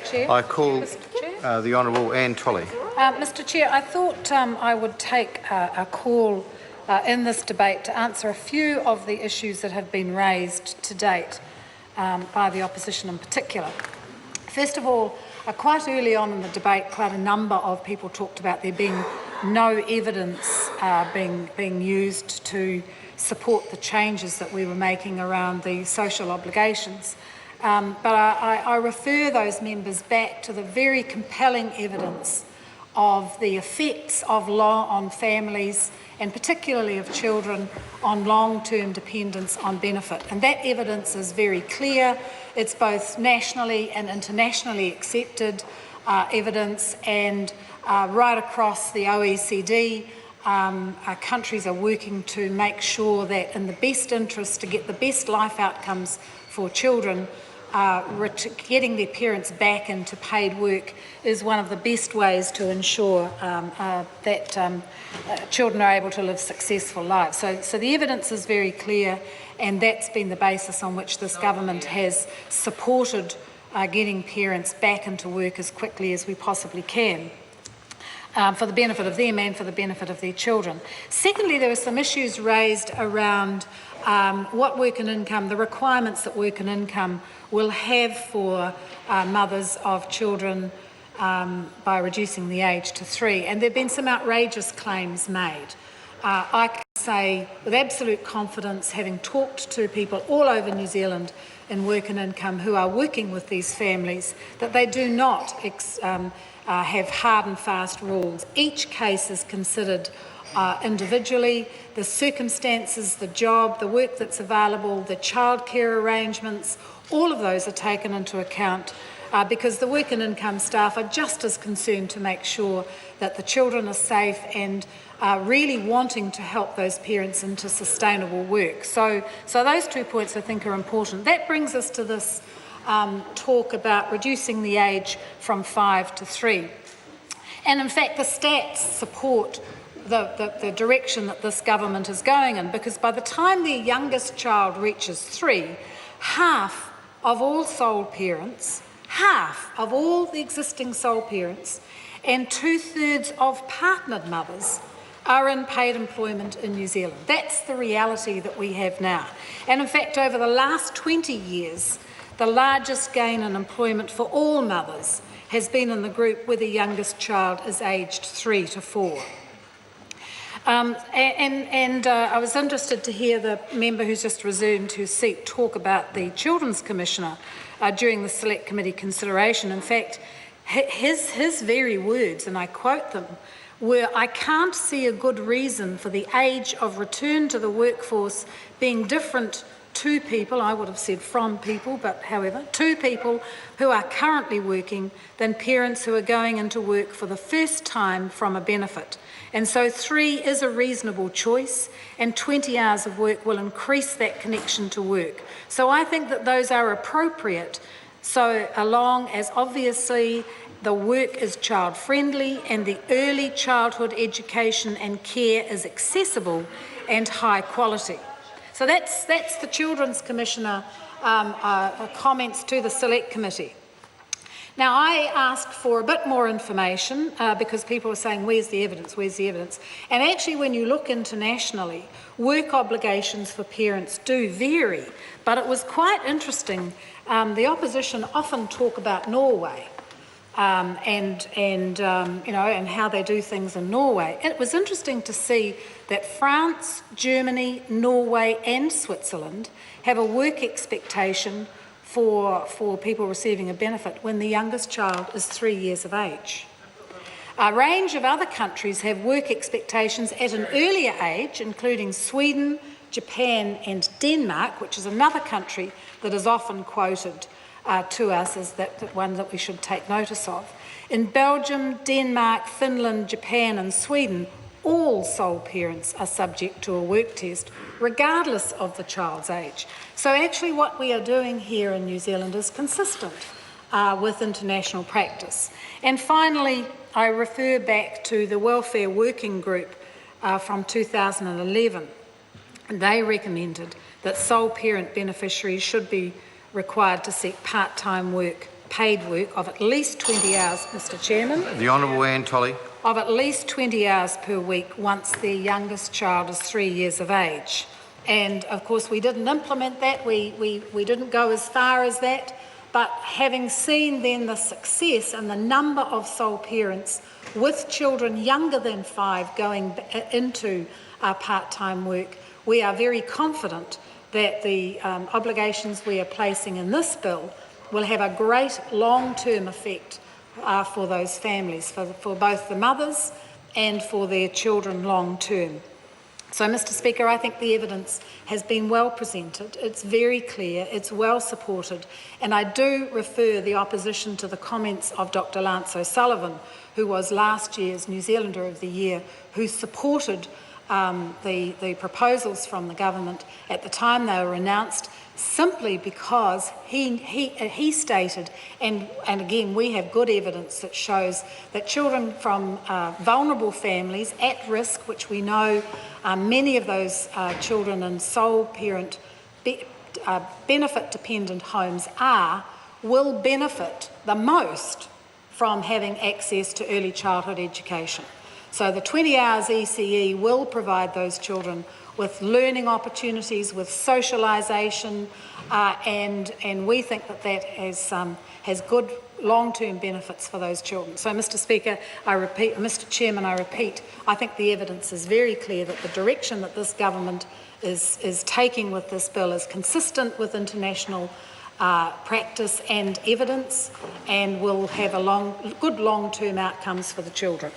Chair. I call Chair. the Honourable Anne Tolley. Mr Chair, I thought I would take a call in this debate to answer a few of the issues that have been raised to date by the opposition in particular. First of all, quite early on in the debate, quite a number of people talked about there being no evidence being used to support the changes that we were making around the social obligations. But I refer those members back to the very compelling evidence of the effects of law on families, and particularly of children, on long-term dependence on benefit. And that evidence is very clear. It's both nationally and internationally accepted evidence, and right across the OECD, countries are working to make sure that in the best interest to get the best life outcomes for children, getting their parents back into paid work is one of the best ways to ensure that children are able to live successful lives. So the evidence is very clear, and that's been the basis on which this government has supported getting parents back into work as quickly as we possibly can, for the benefit of them and for the benefit of their children. Secondly, there were some issues raised around what work and income, the requirements that work and income will have for mothers of children by reducing the age to 3. And there have been some outrageous claims made. I can say with absolute confidence, having talked to people all over New Zealand in work and income who are working with these families, that they do not have hard and fast rules. Each case is considered individually. The circumstances, the job, the work that's available, the childcare arrangements, all of those are taken into account because the work and income staff are just as concerned to make sure that the children are safe and really wanting to help those parents into sustainable work. So those 2 points I think are important. That brings us to this talk about reducing the age from 5 to 3. And in fact, the stats support the direction that this government is going in, because by the time their youngest child reaches 3, half of all sole parents, half of all the existing sole parents, and 2/3 of partnered mothers are in paid employment in New Zealand. That's the reality that we have now. And in fact, over the last 20 years, the largest gain in employment for all mothers has been in the group where the youngest child is aged 3 to 4. I was interested to hear the member who's just resumed his seat talk about the Children's Commissioner during the Select Committee consideration. In fact, his very words, and I quote them, were, "I can't see a good reason for the age of return to the workforce being different to people," I would have said from people, but however, to people who are currently working than parents who are going into work for the first time from a benefit. And so 3 is a reasonable choice, and 20 hours of work will increase that connection to work. So I think that those are appropriate, so long as obviously the work is child-friendly and the early childhood education and care is accessible and high quality. So that's the Children's Commissioner comments to the Select Committee. Now, I asked for a bit more information because people were saying, where's the evidence, where's the evidence? And actually, when you look internationally, work obligations for parents do vary. But it was quite interesting. The opposition often talk about Norway and how they do things in Norway. It was interesting to see that France, Germany, Norway and Switzerland have a work expectation for people receiving a benefit when the youngest child is 3 years of age. A range of other countries have work expectations at an earlier age, including Sweden, Japan and Denmark, which is another country that is often quoted to us as that one that we should take notice of. In Belgium, Denmark, Finland, Japan and Sweden, all sole parents are subject to a work test, regardless of the child's age. So actually what we are doing here in New Zealand is consistent with international practice. And finally, I refer back to the Welfare Working Group from 2011. They recommended that sole parent beneficiaries should be required to seek part-time work paid work of at least 20 hours, Mr Chairman. The Honourable Anne Tolley. Of at least 20 hours per week once their youngest child is 3 years of age. And of course we didn't implement that, we didn't go as far as that, but having seen then the success and the number of sole parents with children younger than 5 going into part-time work, we are very confident that the obligations we are placing in this bill will have a great long-term effect for those families, for both the mothers and for their children long-term. So, Mr Speaker, I think the evidence has been well presented, it's very clear, it's well supported, and I do refer the opposition to the comments of Dr Lance O'Sullivan, who was last year's New Zealander of the Year, who supported the proposals from the government at the time they were announced, simply because he stated, and again we have good evidence that shows that children from vulnerable families at risk, which we know many of those children in sole parent benefit dependent homes will benefit the most from having access to early childhood education. So the 20 hours ECE will provide those children with learning opportunities, with socialisation, and we think that that has good long-term benefits for those children. So, Mr Speaker, Mr Chairman, I repeat, I think the evidence is very clear that the direction that this government is taking with this bill is consistent with international practice and evidence, and will have good long-term outcomes for the children.